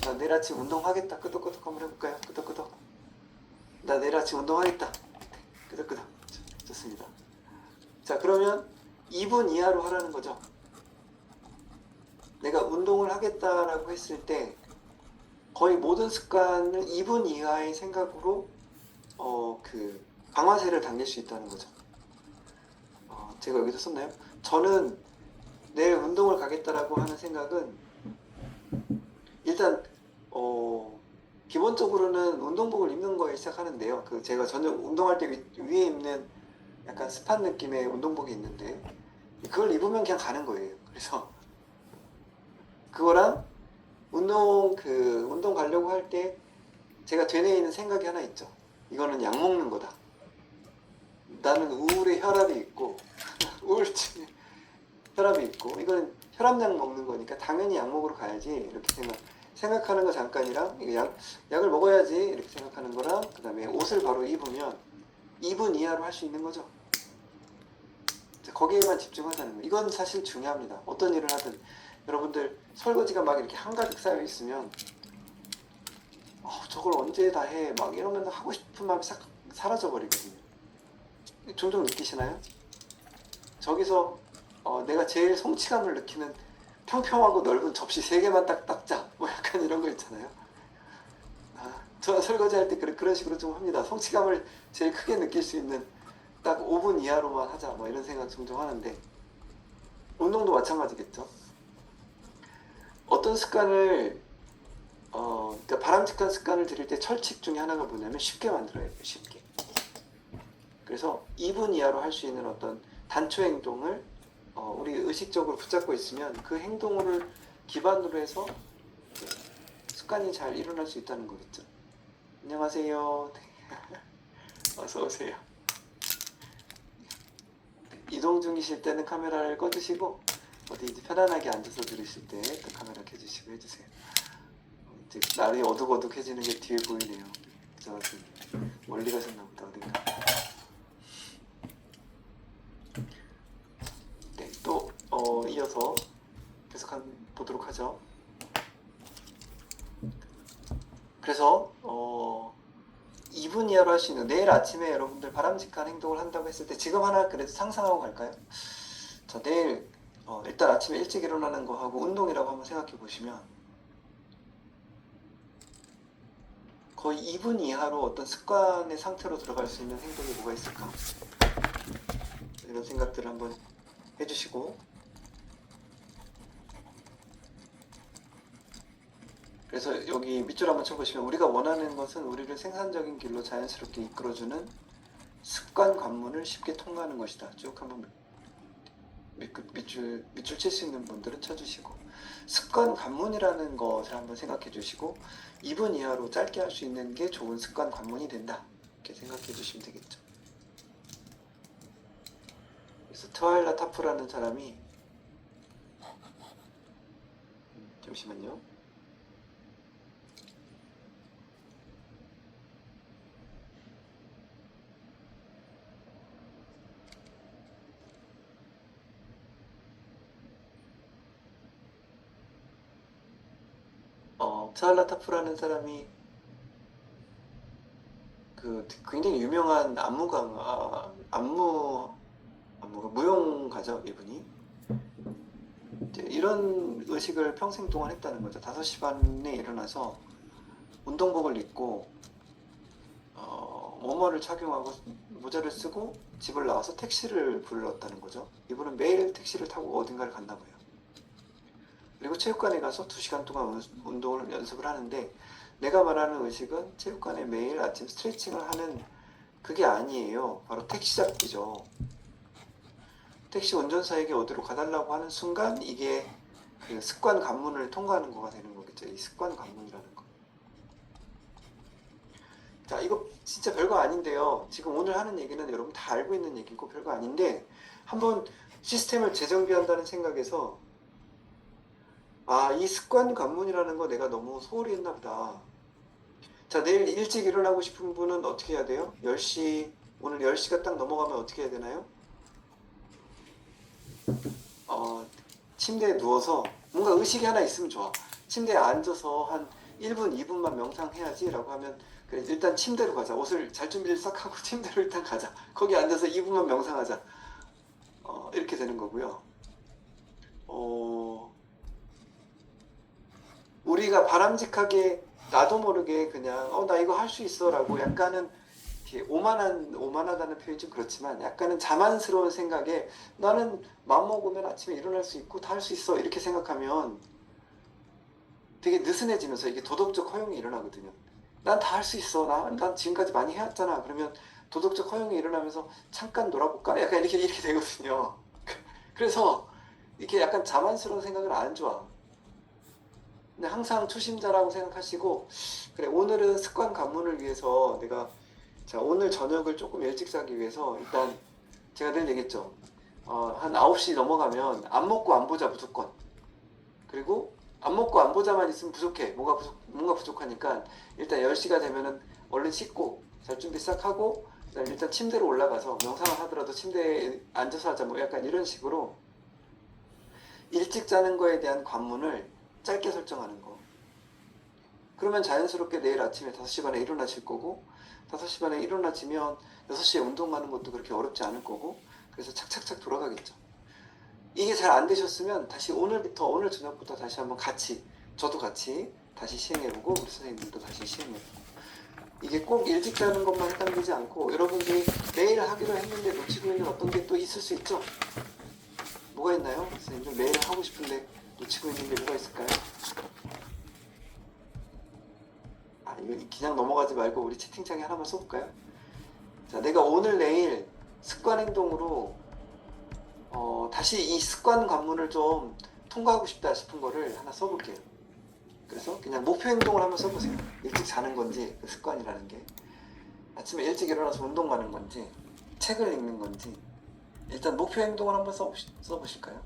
A: 나 내일 아침 운동하겠다. 끄덕끄덕 한번 해볼까요? 끄덕끄덕. 나 내일 아침 운동하겠다. 끄덕끄덕. 좋습니다. 자, 그러면 2분 이하로 하라는 거죠. 내가 운동을 하겠다라고 했을 때 거의 모든 습관을 2분 이하의 생각으로 그 방아쇠를 당길 수 있다는 거죠. 제가 여기서 썼나요? 저는 내일 운동을 가겠다라고 하는 생각은 일단 기본적으로는 운동복을 입는 거에 시작하는데요. 그 제가 저녁 운동할 때 위에 입는 약간 스판 느낌의 운동복이 있는데 그걸 입으면 그냥 가는 거예요. 그래서 그거랑 운동 가려고 할 때 제가 되뇌 있는 생각이 하나 있죠. 이거는 약 먹는 거다. 나는 우울에 혈압이 있고 우울증에 혈압이 있고 이건 혈압약 먹는 거니까 당연히 약 먹으러 가야지 이렇게 생각하는 거 잠깐이랑 약을 먹어야지 이렇게 생각하는 거랑 그 다음에 옷을 바로 입으면 2분 이하로 할 수 있는 거죠. 거기에만 집중하자는 거예요. 이건 사실 중요합니다. 어떤 일을 하든 여러분들 설거지가 막 이렇게 한가득 쌓여 있으면 저걸 언제 다 해 막 이러면 하고 싶은 마음이 싹 사라져 버리거든요. 종종 느끼시나요? 저기서 내가 제일 성취감을 느끼는 평평하고 넓은 접시 3개만 딱 닦자 뭐 약간 이런 거 있잖아요. 저 설거지 할 때 그런 식으로 좀 합니다. 성취감을 제일 크게 느낄 수 있는 딱 5분 이하로만 하자 뭐 이런 생각 종종 하는데 운동도 마찬가지겠죠. 어떤 습관을 그러니까 바람직한 습관을 들일 때 철칙 중에 하나가 뭐냐면 쉽게 만들어야 돼요. 쉽게. 그래서 2분 이하로 할 수 있는 어떤 단초 행동을 우리 의식적으로 붙잡고 있으면 그 행동을 기반으로 해서 습관이 잘 일어날 수 있다는 거겠죠. 안녕하세요. 어서 오세요. 이동 중이실 때는 카메라를 꺼주시고 어디 이제 편안하게 앉아서 들으실 때 또 카메라 켜주시고 해주세요. 이제 날이 어둑어둑해지는 게 뒤에 보이네요. 저 멀리 가셨나 보다 어딘가. 네, 또 이어서 계속 보도록 하죠. 그래서 2분 이하로 할 수 있는 내일 아침에 여러분들 바람직한 행동을 한다고 했을 때 지금 하나 그래도 상상하고 갈까요? 자, 내일 일단 아침에 일찍 일어나는 거 하고 운동이라고 한번 생각해 보시면 거의 2분 이하로 어떤 습관의 상태로 들어갈 수 있는 행동이 뭐가 있을까? 이런 생각들을 한번 해주시고 그래서 여기 밑줄 한번 쳐보시면 우리가 원하는 것은 우리를 생산적인 길로 자연스럽게 이끌어주는 습관 관문을 쉽게 통과하는 것이다. 쭉 한번 밑줄 칠 수 있는 분들은 쳐주시고 습관 관문이라는 것을 한번 생각해 주시고 2분 이하로 짧게 할 수 있는 게 좋은 습관 관문이 된다. 이렇게 생각해 주시면 되겠죠. 그래서 트와일라 타프라는 사람이 잠시만요. 트와일라 타프라는 사람이 그 굉장히 유명한 무용가죠, 이분이. 이제 이런 의식을 평생 동안 했다는 거죠. 5시 반에 일어나서 운동복을 입고 뭐뭐를 착용하고 모자를 쓰고 집을 나와서 택시를 불렀다는 거죠. 이분은 매일 택시를 타고 어딘가를 갔나 봐요. 그리고 체육관에 가서 2시간 동안 운동을 연습을 하는데, 내가 말하는 의식은 체육관에 매일 아침 스트레칭을 하는 그게 아니에요. 바로 택시 잡기죠. 택시 운전사에게 어디로 가달라고 하는 순간 이게 그 습관 관문을 통과하는 거가 되는 거겠죠. 이 습관 관문이라는 거. 자, 이거 진짜 별거 아닌데요. 지금 오늘 하는 얘기는 여러분 다 알고 있는 얘기고 별거 아닌데, 한번 시스템을 재정비한다는 생각에서, 아, 이 습관 관문이라는 거 내가 너무 소홀히 했나 보다. 자, 내일 일찍 일어나고 싶은 분은 어떻게 해야 돼요? 10시, 오늘 10시가 딱 넘어가면 어떻게 해야 되나요? 침대에 누워서 뭔가 의식이 하나 있으면 좋아. 침대에 앉아서 한 1분, 2분만 명상해야지 라고 하면, 그래, 일단 침대로 가자. 옷을 잘 준비를 싹 하고 침대로 일단 가자. 거기 앉아서 2분만 명상하자. 이렇게 되는 거고요. 우리가 바람직하게 나도 모르게 그냥 나 이거 할 수 있어 라고 약간은 이렇게 오만하다는 표현이 좀 그렇지만 약간은 자만스러운 생각에, 나는 마음먹으면 아침에 일어날 수 있고 다 할 수 있어 이렇게 생각하면 되게 느슨해지면서 이게 도덕적 허용이 일어나거든요. 난 다 할 수 있어. 난 지금까지 많이 해왔잖아. 그러면 도덕적 허용이 일어나면서 잠깐 놀아볼까? 약간 이렇게 되거든요. 그래서 이렇게 약간 자만스러운 생각은 안 좋아. 근데 항상 초심자라고 생각하시고, 그래, 오늘은 습관 관문을 위해서 내가, 자, 오늘 저녁을 조금 일찍 자기 위해서 일단 제가 늘 얘기했죠. 한 9시 넘어가면 안 먹고 안 보자 무조건. 그리고 안 먹고 안 보자만 있으면 부족해. 뭔가 부족하니까 일단 10시가 되면은 얼른 씻고 잘 준비 싹 하고 일단 침대로 올라가서 명상을 하더라도 침대에 앉아서 하자, 뭐 약간 이런 식으로 일찍 자는 거에 대한 관문을 짧게 설정하는 거. 그러면 자연스럽게 내일 아침에 5시 반에 일어나실 거고, 5시 반에 일어나시면 6시에 운동 가는 것도 그렇게 어렵지 않을 거고, 그래서 착착착 돌아가겠죠. 이게 잘 안 되셨으면 다시 오늘 저녁부터 다시 한번 저도 같이 다시 시행해보고, 우리 선생님들도 다시 시행해보고. 이게 꼭 일찍 자는 것만 해당되지 않고, 여러분들이 매일 하기로 했는데 놓치고 있는 어떤 게 또 있을 수 있죠. 뭐가 있나요? 선생님들 매일 하고 싶은데 놓치고 있는 게 뭐가 있을까요? 이거 그냥 넘어가지 말고 우리 채팅창에 하나만 써볼까요? 자, 내가 오늘 내일 습관 행동으로 다시 이 습관 관문을 좀 통과하고 싶다 싶은 거를 하나 써볼게요. 그래서 그냥 목표 행동을 한번 써보세요. 일찍 자는 건지, 그 습관이라는 게 아침에 일찍 일어나서 운동 가는 건지, 책을 읽는 건지, 일단 목표 행동을 한번 써보실까요?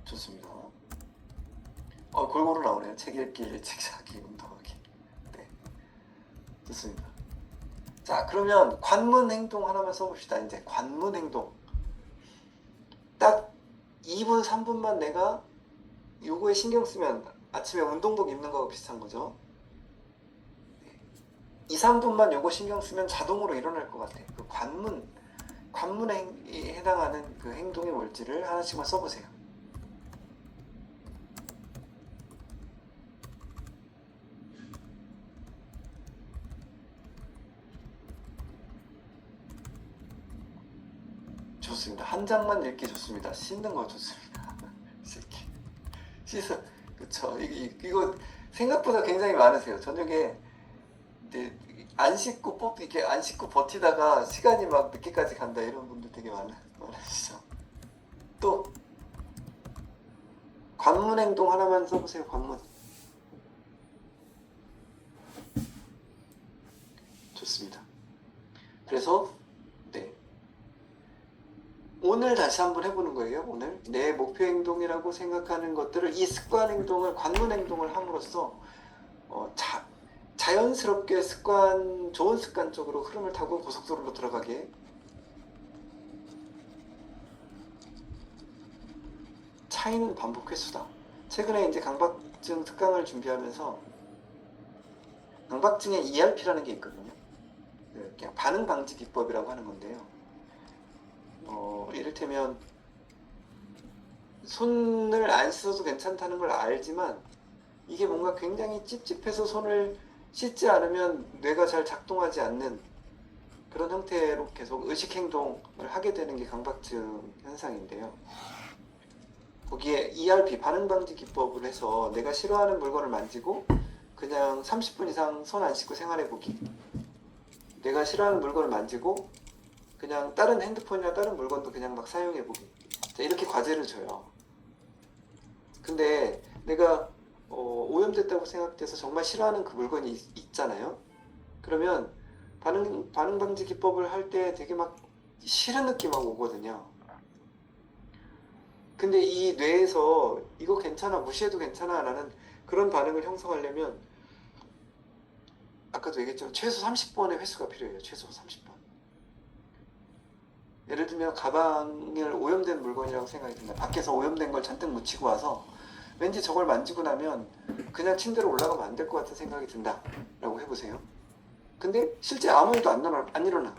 A: 좋습니다. 골고루 나오네요. 책 읽기, 책 사기, 운동하기. 네, 좋습니다. 자, 그러면 관문 행동 하나만 써봅시다. 이제 관문 행동. 딱 2분, 3분만 내가 요거에 신경 쓰면 아침에 운동복 입는 거하고 비슷한 거죠. 2, 3분만 요거 신경 쓰면 자동으로 일어날 것 같아. 그 관문에 해당하는 그 행동이 뭘지를 하나씩만 써보세요. 좋습니다. 한 장만 읽기 좋습니다. 씻는 거 좋습니다. 그쵸. 이거 생각보다 굉장히 많으세요. 저녁에 안 씻고 이렇게 안 씻고 버티다가 시간이 막 늦게까지 간다 이런 분들 되게 많으시죠. 또 관문 행동 하나만 써보세요. 관문. 좋습니다. 그래서 오늘 다시 한번 해보는 거예요. 오늘 내 목표 행동이라고 생각하는 것들을, 이 습관 행동을, 관문 행동을 함으로써 자연스럽게 좋은 습관 쪽으로 흐름을 타고 고속도로로 들어가게. 차이는 반복 횟수다. 최근에 이제 강박증 특강을 준비하면서 강박증의 ERP라는 게 있거든요. 그냥 반응 방지 기법이라고 하는 건데요. 이를테면 손을 안 써도 괜찮다는 걸 알지만 이게 뭔가 굉장히 찝찝해서 손을 씻지 않으면 뇌가 잘 작동하지 않는 그런 형태로 계속 의식 행동을 하게 되는 게 강박증 현상인데요. 거기에 ERP, 반응 방지 기법을 해서 내가 싫어하는 물건을 만지고 그냥 30분 이상 손 안 씻고 생활해 보기. 내가 싫어하는 물건을 만지고 그냥 다른 핸드폰이나 다른 물건도 그냥 막 사용해 보기. 자, 이렇게 과제를 줘요. 근데 내가 오염됐다고 생각돼서 정말 싫어하는 그 물건이 있잖아요. 그러면 반응 방지 기법을 할 때 되게 막 싫은 느낌하고 오거든요. 근데 이 뇌에서 이거 괜찮아, 무시해도 괜찮아 라는 그런 반응을 형성하려면 아까도 얘기했지만 최소 30번의 횟수가 필요해요. 최소 30번. 예를 들면 가방을 오염된 물건이라고 생각이 든다. 밖에서 오염된 걸 잔뜩 묻히고 와서 왠지 저걸 만지고 나면 그냥 침대로 올라가면 안 될 것 같은 생각이 든다 라고 해보세요. 근데 실제 아무 일도 안 일어나.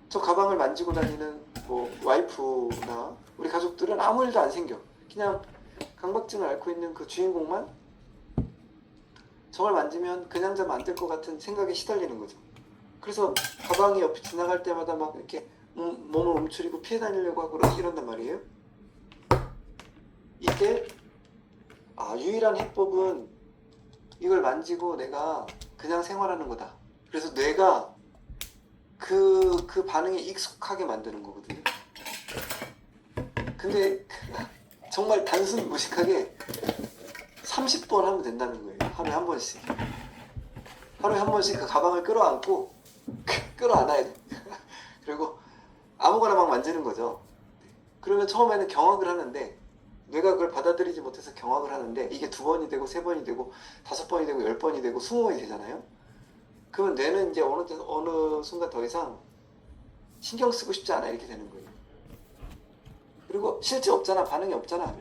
A: 저 가방을 만지고 다니는 뭐 와이프나 우리 가족들은 아무 일도 안 생겨. 그냥 강박증을 앓고 있는 그 주인공만 저걸 만지면 그냥 자면 안 될 것 같은 생각에 시달리는 거죠. 그래서 가방이 옆에 지나갈 때마다 막 이렇게 몸을 움츠리고 피해 다니려고 하고 이런단 말이에요. 이때 유일한 해법은 이걸 만지고 내가 그냥 생활하는 거다. 그래서 뇌가 그 반응에 익숙하게 만드는 거거든요. 근데 정말 단순 무식하게 30번 하면 된다는 거예요. 하루에 한 번씩. 하루에 한 번씩 그 가방을 끌어안고 끌어안아야 돼. 그리고 아무거나 막 만지는 거죠. 그러면 처음에는 경악을 하는데 뇌가 그걸 받아들이지 못해서 경악을 하는데 이게 2번이 되고 3번이 되고 5번이 되고 10번이 되고 20번이 되잖아요. 그러면 뇌는 이제 어느 순간 더 이상 신경 쓰고 싶지 않아 이렇게 되는 거예요. 그리고 실제 없잖아, 반응이 없잖아.